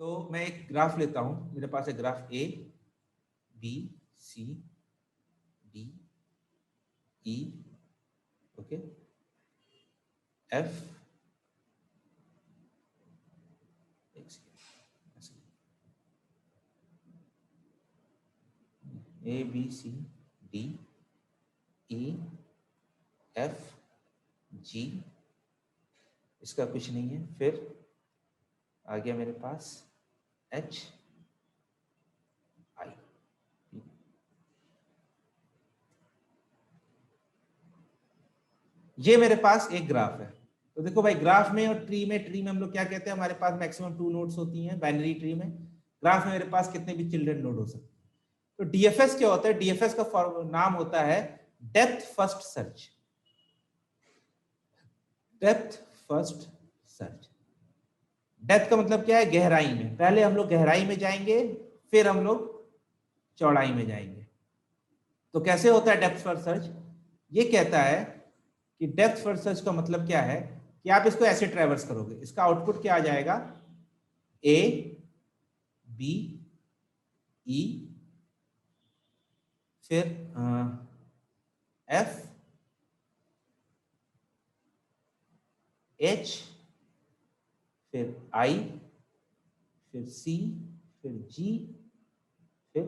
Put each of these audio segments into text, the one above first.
तो मैं एक ग्राफ लेता हूं, मेरे पास है graph A B C D E, okay, F, A B C D E F G, इसका कुछ नहीं है। फिर आ गया मेरे पास एच आई। ये मेरे पास एक ग्राफ है। तो देखो भाई, ग्राफ में और ट्री में हम लोग क्या कहते हैं, हमारे पास मैक्सिमम 2 नोड्स होती हैं बाइनरी ट्री में। ग्राफ में मेरे पास कितने भी चिल्ड्रन नोड हो सकते हैं। तो डीएफएस क्या होता है? डीएफएस का नाम होता है depth first search. Depth first search, depth का मतलब क्या है? गहराई में। पहले हम लोग गहराई में जाएंगे, फिर हम लोग चौड़ाई में जाएंगे। तो कैसे होता है डेप्थ फर्स्ट सर्च? ये कहता है कि डेप्थ फर्स्ट सर्च का मतलब क्या है कि आप इसको ऐसे ट्रैवर्स करोगे, इसका आउटपुट क्या आ जाएगा? ए बी ई, फिर एफ एच, फिर आई, फिर सी, फिर जी, फिर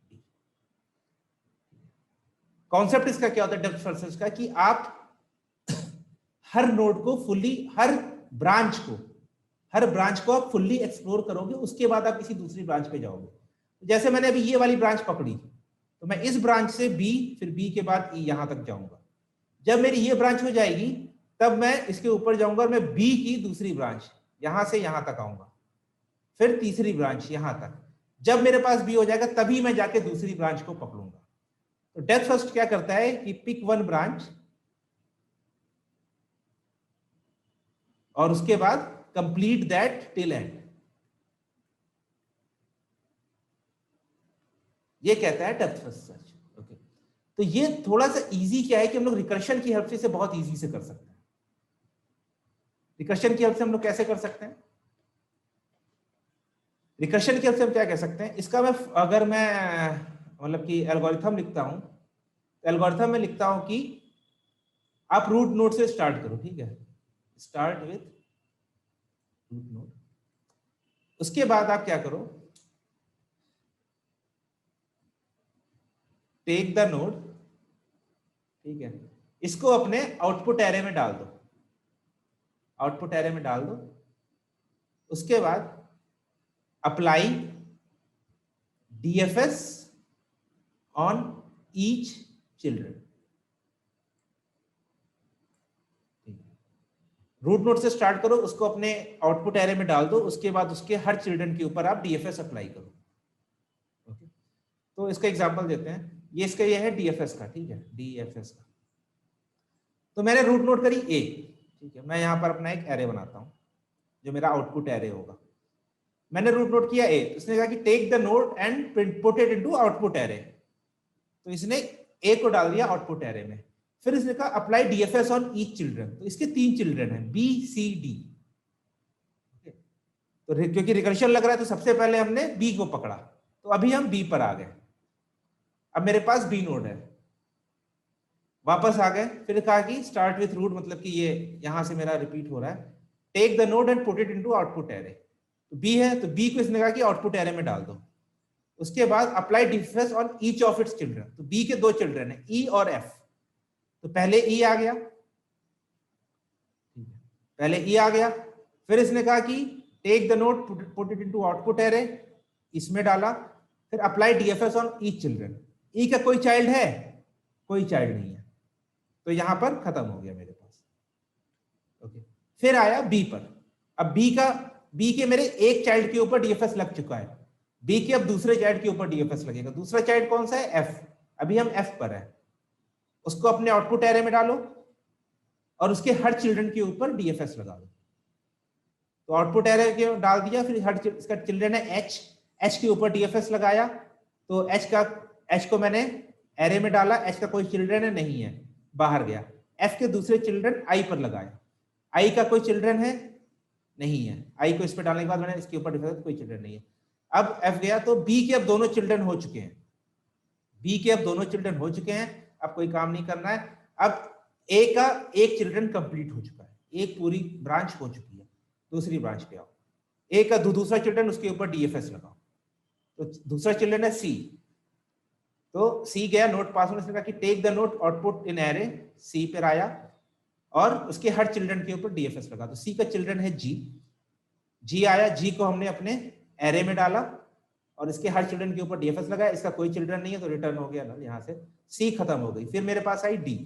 डी। कॉन्सेप्ट इसका क्या होता है डेप्थ फर्स्ट सर्च का? कि आप हर नोड को फुल्ली, हर ब्रांच को आप फुल्ली एक्सप्लोर करोगे, उसके बाद आप किसी दूसरी ब्रांच पे जाओगे। जैसे मैंने अभी ये वाली ब्रांच पकड़ी, तो मैं इस ब्रांच से बी, फिर बी के बाद ई, यहां तक जाऊंगा। जब मेरी ये ब्रांच हो जाएगी, तब मैं इसके ऊपर जाऊंगा और मैं बी की दूसरी ब्रांच यहां से यहां तक आऊंगा, फिर तीसरी ब्रांच यहां तक। जब मेरे पास बी हो जाएगा, तभी मैं जाके दूसरी ब्रांच को पकड़ूंगा। तो डेप्थ फर्स्ट क्या करता है कि पिक वन ब्रांच और उसके बाद कंप्लीट दैट टिल एंड। ये कहता है डेप्थ फर्स्ट सर्च। ओके, तो ये थोड़ा सा इजी क्या है कि हम लोग रिकर्शन की हेल्प से इसे बहुत इजी से कर सकते हैं। रिकर्शन की हेल्प से हम लोग कैसे कर सकते हैं? रिकर्शन की हेल्प से हम क्या कह सकते हैं? इसका अगर मैं मतलब कि एल्गोरिथम लिखता हूं, तो एल्गोरिथम में लिखता हूं कि आप रूट नोड से स्टार्ट करो, ठीक है? Start with root node. उसके बाद आप क्या करो? टेक द नोड, ठीक है, इसको अपने आउटपुट एरे में डाल दो, आउटपुट एरे में डाल दो। उसके बाद apply DFS on each children. Root node से स्टार्ट करो, उसको अपने आउटपुट एरे में डाल दो, उसके बाद उसके हर चिल्ड्रन के ऊपर आप डीएफएस अप्लाई करो। ओके, तो इसका एग्जांपल देते हैं। ये है डीएफएस का, ठीक है, डीएफएस का। तो मैंने रूट नोड करी ए, ठीक है, मैं यहां पर अपना एक एरे बनाता हूं जो मेरा आउटपुट एरे होगा। मैंने रूट नोड किया ए, इसने कहा कि take the node and put it into output array. तो इसने ए को डाल दिया आउटपुट एरे में। फिर इसने कहा apply DFS on each children. तो इसके 3 चिल्ड्रन हैं, बी सी डी। तो क्योंकि रिकर्शन लग रहा है, तो सबसे पहले हमने बी को पकड़ा, तो अभी हम बी पर आ गए। अब मेरे पास बी नोड है, वापस आ गए। फिर कहा कि स्टार्ट विथ रूट, मतलब कि ये यहां से मेरा रिपीट हो रहा है। Take the node and put it into output array. तो बी है, तो बी को इसने कहा कि आउटपुट एरे में डाल दो। उसके बाद apply DFS on each of its children. तो बी के 2 चिल्ड्रन है, ई और एफ। तो पहले ई आ गया, पहले ई आ गया। फिर इसने कहा कि take the node put it into output array, इसमें डाला। फिर apply DFS on each children. E का कोई चाइल्ड है? कोई चाइल्ड नहीं है, तो यहां पर खत्म हो गया मेरे पास। ओके, फिर आया बी पर। अब बी के मेरे एक चाइल्ड के ऊपर डीएफएस लग चुका है, बी के अब दूसरे चाइल्ड के ऊपर डीएफएस लगेगा। दूसरा चाइल्ड कौन सा है? एफ। अभी हम एफ पर है, उसको अपने आउटपुट एरे में डालो और उसके हर चिल्ड्रन के ऊपर डीएफएस लगा दो। तो आउटपुट एरे के डाल दिया, फिर हर इसका चिल्ड्रन है एच, एच के ऊपर डीएफएस लगाया। तो एच को मैंने एरे में डाला, एच का कोई चिल्ड्रन है नहीं है, बाहर गया। एफ के दूसरे चिल्ड्रन आई पर लगाए, आई का कोई चिल्ड्रन है नहीं है। आई को इस पे डालने के बाद मैंने इसके ऊपर डिफेक्ट, कोई चिल्ड्रन नहीं है। अब एफ गया तो बी के अब दोनों चिल्ड्रन हो चुके हैं, बी के अब दोनों चिल्ड्रन हो चुके हैं, अब कोई काम नहीं करना है। अब ए का एक चिल्ड्रन कंप्लीट हो चुका है, एक पूरी ब्रांच हो चुकी है, दूसरी ब्रांच पे आओ। ए का दूसरा चिल्ड्रन, उसके ऊपर डीएफएस लगाओ। तो दूसरा चिल्ड्रन है सी, तो सी गया नोट पास होने से कहा कि take the node output in array, C पर आया और उसके हर चिल्ड्रन के ऊपर डीएफएस लगा। तो सी का चिल्ड्रन है जी, जी आया, जी को हमने अपने एरे में डाला और इसके हर चिल्ड्रन के ऊपर डीएफएस लगाया। इसका कोई चिल्ड्रन नहीं है तो रिटर्न हो गया ना, यहाँ से सी खत्म हो गई। फिर मेरे पास आई डी,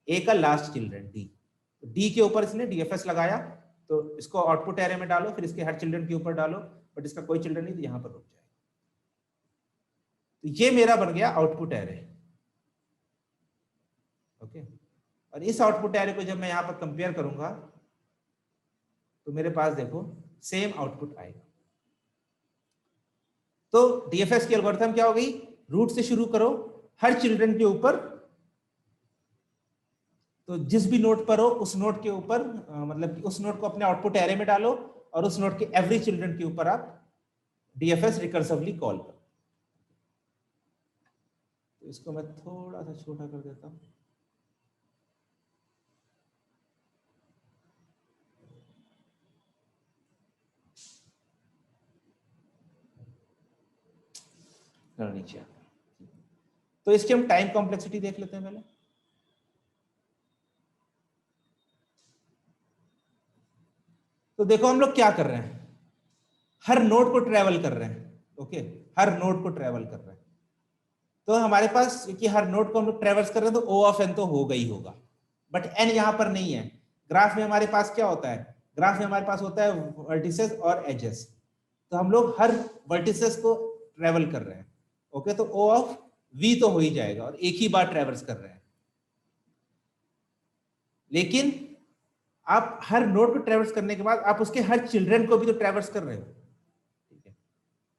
ए का लास्ट चिल्ड्रन डी, तो डी के ऊपर इसने डीएफएस लगाया, तो इसको आउटपुट एरे में डालो, फिर इसके हर चिल्ड्रन के ऊपर डालो, बट इसका कोई चिल्ड्रन नहीं तो यहाँ पर रुक जाएगा। तो ये मेरा बन गया आउटपुट एरे। ओके, और इस आउटपुट एरे को जब मैं यहाँ पर कंपेयर करूंगा तो मेरे पास देखो सेम आउटपुट आएगा। तो डीएफएस की एल्गोरिथम क्या हो गई, रूट से शुरू करो, हर चिल्ड्रन के ऊपर, तो जिस भी नोड पर हो उस नोड के ऊपर मतलब कि उस नोड को अपने आउटपुट एरे में डालो और उस नोड के एवरी चिल्ड्रन के ऊपर आप डीएफएस रिकर्सिवली कॉल करो। तो इसको मैं थोड़ा सा छोटा कर देता हूं। नीचे तो इसकी हम टाइम कॉम्प्लेक्सिटी देख लेते हैं पहले। तो देखो हम लोग क्या कर रहे हैं, हर नोड को ट्रेवल कर रहे हैं। ओके, हर नोड को ट्रेवल कर रहे हैं, तो हमारे पास कि हर नोड को हम लोग ट्रेवल्स कर रहे हैं तो ओ ऑफ एन तो होगा ही होगा, बट एन यहां पर नहीं है। ग्राफ में हमारे पास क्या होता है, ग्राफ में हमारे पास होता है वर्टिसेस और एजेस, तो हम लोग हर वर्टिसेस को ट्रेवल कर रहे हैं। ओके, तो ओ ऑफ वी तो हो ही जाएगा और एक ही बार ट्रेवल्स कर रहे हैं। लेकिन आप हर नोड को ट्रेवल्स करने के बाद आप उसके हर चिल्ड्रन को भी तो ट्रेवल्स कर रहे हो, ठीक है।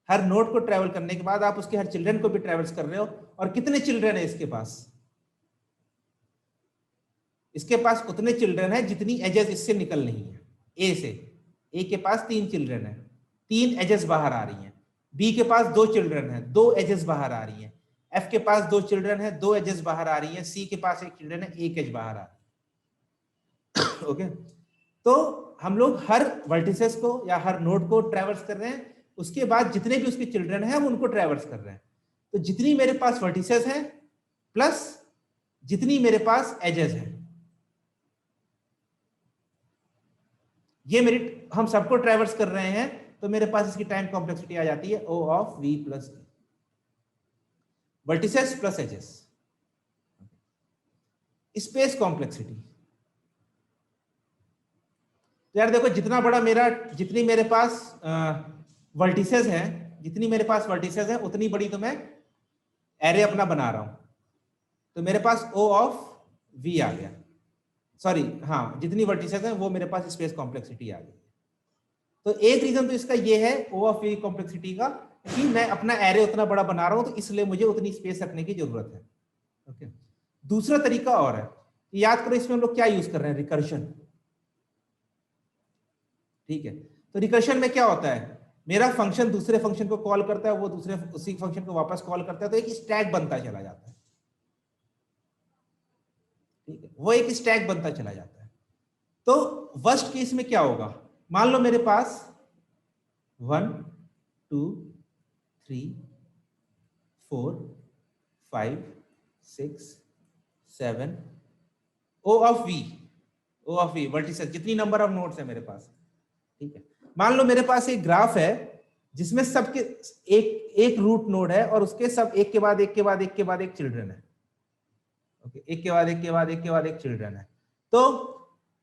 हर नोड को ट्रेवल करने के बाद आप उसके हर चिल्ड्रन को भी ट्रेवल्स कर रहे हो, और कितने चिल्ड्रन है इसके पास, इसके पास उतने चिल्ड्रन है जितनी एजेस इससे निकल रही है। ए से, ए के पास 3 चिल्ड्रन है, 3 एजेस बाहर आ रही हैं। बी के पास 2 चिल्ड्रन है, 2 एजेस बाहर आ रही हैं। एफ के पास 2 चिल्ड्रन है, 2 एजेस बाहर आ रही हैं। सी के पास 1 चिल्ड्रन है, 1 एज बाहर आ रही है। ओके, तो हम लोग हर वर्टिसेस को या हर नोड को ट्रेवर्स कर रहे हैं, उसके बाद जितने भी उसके चिल्ड्रन हैं हम उनको ट्रेवर्स कर रहे हैं। तो जितनी मेरे पास वर्टिसेस हैं प्लस जितनी मेरे पास एजेस हैं, ये मेरी, हम सबको ट्रेवर्स कर रहे हैं, तो मेरे पास इसकी टाइम कॉम्प्लेक्सिटी आ जाती है O of V plus vertices plus edges. Space complexity, यार देखो जितना बड़ा मेरा, जितनी मेरे पास वर्टिसेस हैं, जितनी मेरे पास वर्टिसेस हैं उतनी बड़ी तो मैं एरे अपना बना रहा हूं, तो मेरे पास O ऑफ V आ गया। सॉरी, हाँ, जितनी वर्टिसेस हैं वो मेरे पास स्पेस कॉम्प्लेक्सिटी आ गई। तो एक रीजन तो इसका ये है O ऑफ V कॉम्प्लेक्सिटी का, कि मैं अपना एरे उतना बड़ा बना रहा हूं, तो इसलिए मुझे उतनी स्पेस रखने की जरूरत है। ओके, दूसरा तरीका और है, याद करो इसमें हम लोग क्या यूज कर रहे हैं, रिकर्शन। ठीक है, तो रिकर्शन में क्या होता है, मेरा फंक्शन दूसरे फंक्शन को कॉल करता है, वो दूसरे उसी फंक्शन को वापस कॉल करता है, तो एक स्टैक बनता चला जाता है। ठीक है, वो एक स्टैक बनता चला जाता है। तो वर्स्ट केस में क्या होगा, मान लो मेरे पास 1 2 3 4 5 6 7 O ऑफ V वर्टिसेस, जितनी नंबर ऑफ नोड्स है मेरे पास। ठीक है, मान लो मेरे पास एक ग्राफ है जिसमें सबके एक रूट नोड है और उसके सब एक के बाद एक के बाद एक के बाद एक चिल्ड्रन है। ओके, एक के बाद एक के बाद एक के बाद एक चिल्ड्रन है। तो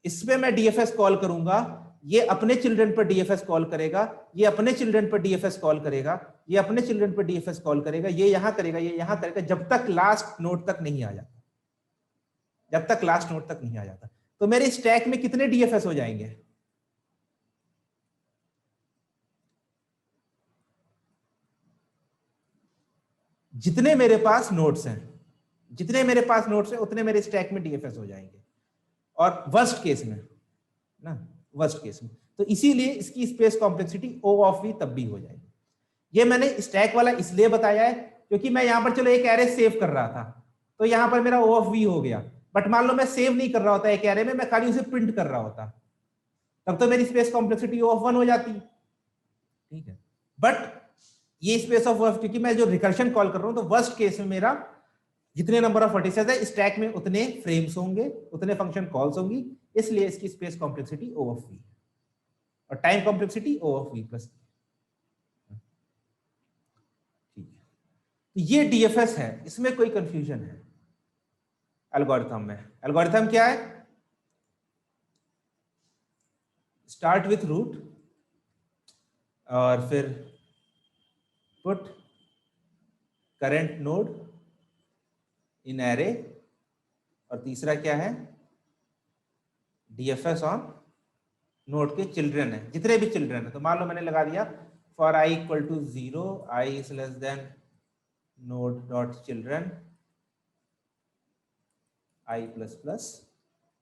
इसमें मैं डीएफएस कॉल करूंगा, ये अपने चिल्ड्रन पर डीएफएस कॉल करेगा, ये अपने चिल्ड्रन पर डीएफएस कॉल करेगा, ये अपने चिल्ड्रन पर डीएफएस कॉल करेगा, ये यहां करेगा, ये यहां करेगा, जब तक लास्ट नोड तक नहीं आ जाता, जब तक लास्ट नोड तक नहीं आ जाता। तो मेरे स्टैक में कितने डीएफएस हो जाएंगे, जितने मेरे पास नोड्स हैं, जितने मेरे पास नोड्स हैं उतने मेरे स्टैक में डीएफएस हो जाएंगे। और वर्स्ट केस में ना, वर्स्ट केस में तो इसीलिए इसकी space complexity O of V तब भी हो जाएगी। ये मैंने स्टैक वाला इसलिए बताया है क्योंकि मैं यहां पर चलो एक एरे सेव कर रहा था, तो यहां पर मेरा O ऑफ V हो गया, बट मान लो मैं सेव नहीं कर रहा होता एक एरे में, मैं खाली उसे प्रिंट कर रहा होता, तब तो मेरी स्पेस कॉम्प्लेक्सिटी O ऑफ 1 हो जाती, ठीक है। बट ये स्पेस ऑफ वर्स्ट, क्योंकि मैं जो रिकर्शन कॉल कर रहा हूं, तो वर्स्ट केस में मेरा जितने नंबर ऑफ वर्टिसेस है स्टैक में उतने फ्रेम्स होंगे, उतने फंक्शन कॉल्स होंगी, इसलिए इसकी space complexity O of V और time complexity O of V plus. ठीक है, तो ये डीएफएस है, इसमें कोई कंफ्यूजन है एल्गोरिथम में? एल्गोरिथम क्या है? स्टार्ट विथ रूट और फिर put current node in array, और तीसरा क्या है? डीएफएस ऑन नोड के चिल्ड्रन है, जितने भी चिल्ड्रन है। तो मान लो मैंने लगा दिया for i equal to 0, i is less than node dot children i plus plus,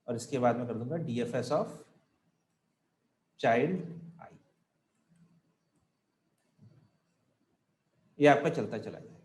और इसके बाद में कर दूंगा डीएफएस ऑफ चाइल्ड i। ये आपका चलता चला जाएगा।